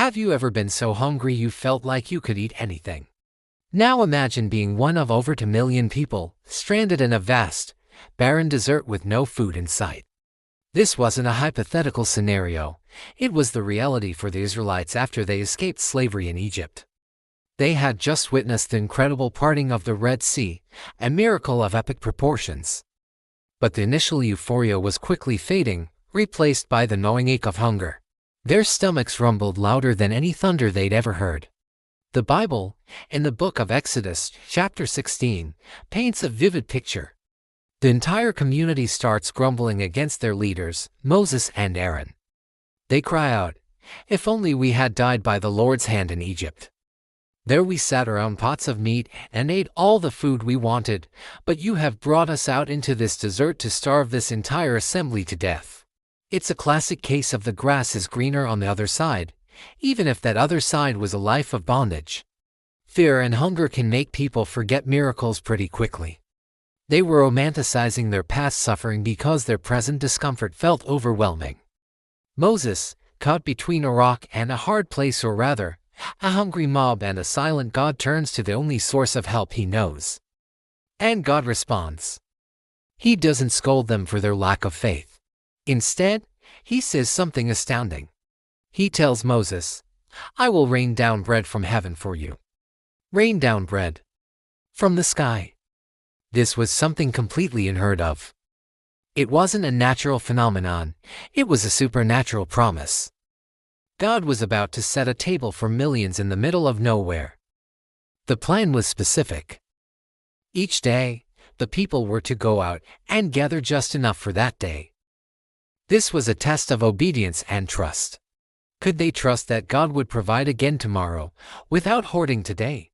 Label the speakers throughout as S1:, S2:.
S1: Have you ever been so hungry you felt like you could eat anything? Now imagine being one of over 2 million people, stranded in a vast, barren desert with no food in sight. This wasn't a hypothetical scenario, it was the reality for the Israelites after they escaped slavery in Egypt. They had just witnessed the incredible parting of the Red Sea, a miracle of epic proportions. But the initial euphoria was quickly fading, replaced by the gnawing ache of hunger. Their stomachs rumbled louder than any thunder they'd ever heard. The Bible, in the book of Exodus, chapter 16, paints a vivid picture. The entire community starts grumbling against their leaders, Moses and Aaron. They cry out, "If only we had died by the Lord's hand in Egypt. There we sat around pots of meat and ate all the food we wanted, but you have brought us out into this desert to starve this entire assembly to death." It's a classic case of the grass is greener on the other side, even if that other side was a life of bondage. Fear and hunger can make people forget miracles pretty quickly. They were romanticizing their past suffering because their present discomfort felt overwhelming. Moses, caught between a rock and a hard place, or rather, a hungry mob and a silent God, turns to the only source of help he knows. And God responds. He doesn't scold them for their lack of faith. Instead, he says something astounding. He tells Moses, "I will rain down bread from heaven for you." Rain down bread from the sky. This was something completely unheard of. It wasn't a natural phenomenon, it was a supernatural promise. God was about to set a table for millions in the middle of nowhere. The plan was specific. Each day, the people were to go out and gather just enough for that day. This was a test of obedience and trust. Could they trust that God would provide again tomorrow, without hoarding today?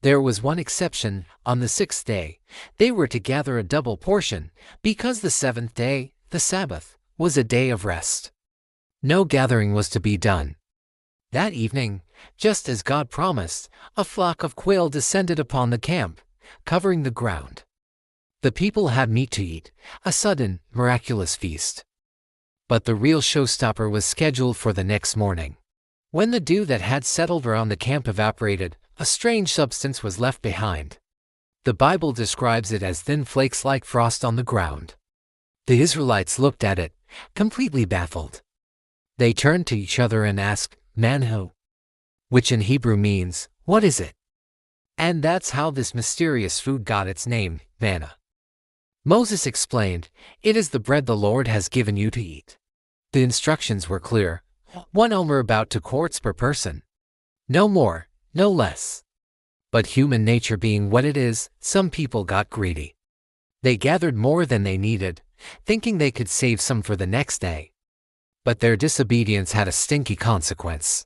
S1: There was one exception. On the 6th day, they were to gather a double portion, because the 7th day, the Sabbath, was a day of rest. No gathering was to be done. That evening, just as God promised, a flock of quail descended upon the camp, covering the ground. The people had meat to eat, a sudden, miraculous feast. But the real showstopper was scheduled for the next morning. When the dew that had settled around the camp evaporated, a strange substance was left behind. The Bible describes it as thin flakes like frost on the ground. The Israelites looked at it, completely baffled. They turned to each other and asked, "Manna," which in Hebrew means, "What is it?" And that's how this mysterious food got its name, manna. Moses explained, "It is the bread the Lord has given you to eat." The instructions were clear: 1 omer about 2 quarts per person. No more, no less. But human nature being what it is, some people got greedy. They gathered more than they needed, thinking they could save some for the next day. But their disobedience had a stinky consequence.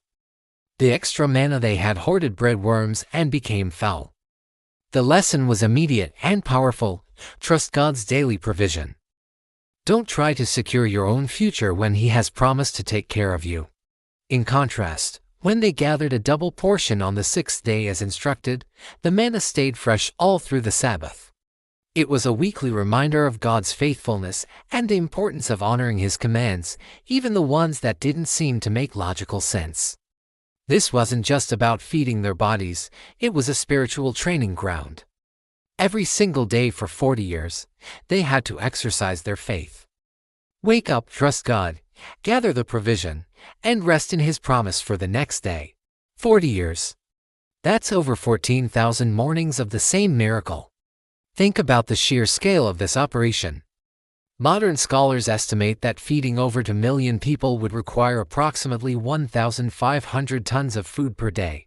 S1: The extra manna they had hoarded bred worms and became foul. The lesson was immediate and powerful: trust God's daily provision. Don't try to secure your own future when He has promised to take care of you. In contrast, when they gathered a double portion on the 6th day as instructed, the manna stayed fresh all through the Sabbath. It was a weekly reminder of God's faithfulness and the importance of honoring His commands, even the ones that didn't seem to make logical sense. This wasn't just about feeding their bodies, it was a spiritual training ground. Every single day for 40 years, they had to exercise their faith. Wake up, trust God, gather the provision, and rest in His promise for the next day. 40 years. That's over 14,000 mornings of the same miracle. Think about the sheer scale of this operation. Modern scholars estimate that feeding over 2 million people would require approximately 1,500 tons of food per day.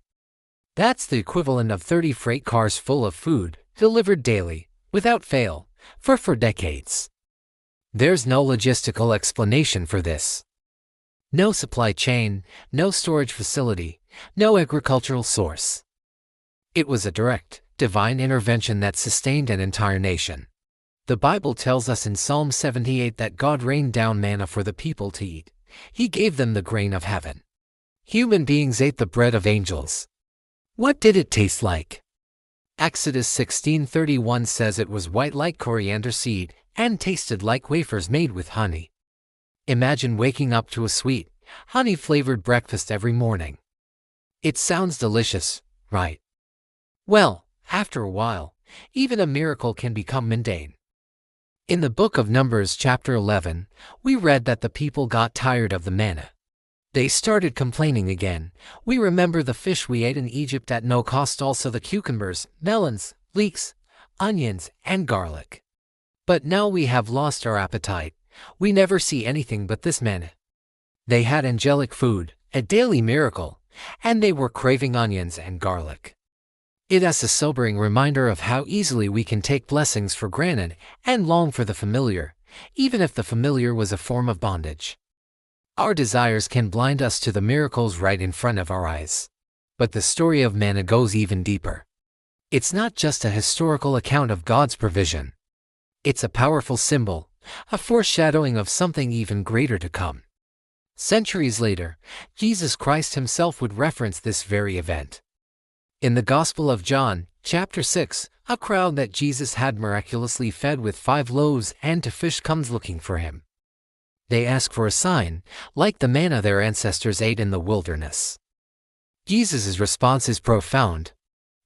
S1: That's the equivalent of 30 freight cars full of food, delivered daily, without fail, for decades. There's no logistical explanation for this. No supply chain, no storage facility, no agricultural source. It was a direct, divine intervention that sustained an entire nation. The Bible tells us in Psalm 78 that God rained down manna for the people to eat. He gave them the grain of heaven. Human beings ate the bread of angels. What did it taste like? Exodus 16:31 says it was white like coriander seed and tasted like wafers made with honey. Imagine waking up to a sweet, honey-flavored breakfast every morning. It sounds delicious, right? Well, after a while, even a miracle can become mundane. In the book of Numbers chapter 11, we read that the people got tired of the manna. They started complaining again. We remember the fish we ate in Egypt at no cost, also the cucumbers, melons, leeks, onions, and garlic. But now we have lost our appetite. We never see anything but this manna. They had angelic food, a daily miracle, and they were craving onions and garlic. It is a sobering reminder of how easily we can take blessings for granted and long for the familiar, even if the familiar was a form of bondage. Our desires can blind us to the miracles right in front of our eyes. But the story of manna goes even deeper. It's not just a historical account of God's provision. It's a powerful symbol, a foreshadowing of something even greater to come. Centuries later, Jesus Christ himself would reference this very event. In the Gospel of John, chapter 6, a crowd that Jesus had miraculously fed with 5 loaves and 2 fish comes looking for him. They ask for a sign, like the manna their ancestors ate in the wilderness. Jesus' response is profound.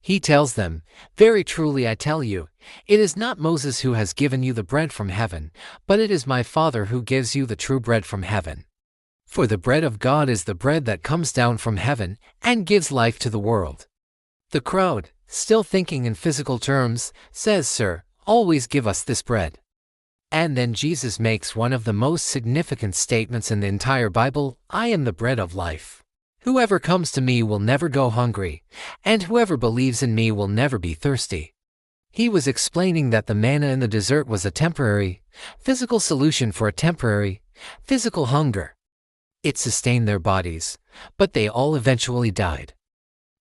S1: He tells them, "Very truly I tell you, it is not Moses who has given you the bread from heaven, but it is my Father who gives you the true bread from heaven. For the bread of God is the bread that comes down from heaven and gives life to the world." The crowd, still thinking in physical terms, says, "Sir, always give us this bread." And then Jesus makes one of the most significant statements in the entire Bible, "I am the bread of life. Whoever comes to me will never go hungry, and whoever believes in me will never be thirsty." He was explaining that the manna in the desert was a temporary, physical solution for a temporary, physical hunger. It sustained their bodies, but they all eventually died.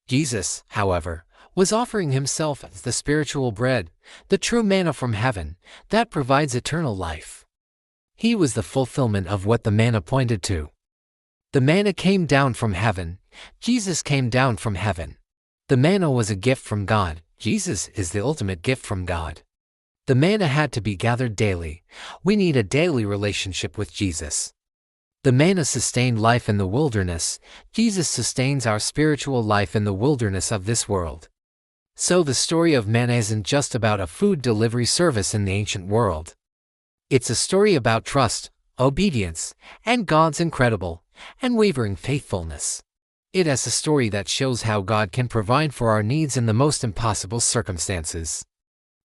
S1: Jesus, however, was offering himself as the spiritual bread, the true manna from heaven, that provides eternal life. He was the fulfillment of what the manna pointed to. The manna came down from heaven. Jesus came down from heaven. The manna was a gift from God. Jesus is the ultimate gift from God. The manna had to be gathered daily. We need a daily relationship with Jesus. The manna sustained life in the wilderness. Jesus sustains our spiritual life in the wilderness of this world. So the story of manna isn't just about a food delivery service in the ancient world. It's a story about trust, obedience, and God's incredible, unwavering faithfulness. It is a story that shows how God can provide for our needs in the most impossible circumstances.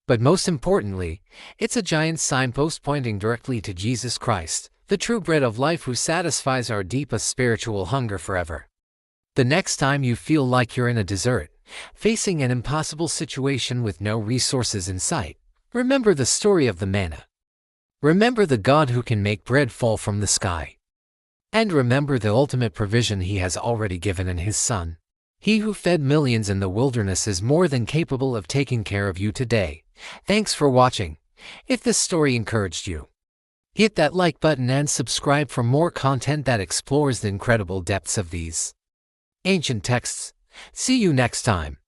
S1: But most importantly, it's a giant signpost pointing directly to Jesus Christ, the true bread of life who satisfies our deepest spiritual hunger forever. The next time you feel like you're in a desert, facing an impossible situation with no resources in sight, remember the story of the manna. Remember the God who can make bread fall from the sky. And remember the ultimate provision he has already given in his Son. He who fed millions in the wilderness is more than capable of taking care of you today. Thanks for watching. If this story encouraged you, hit that like button and subscribe for more content that explores the incredible depths of these ancient texts. See you next time.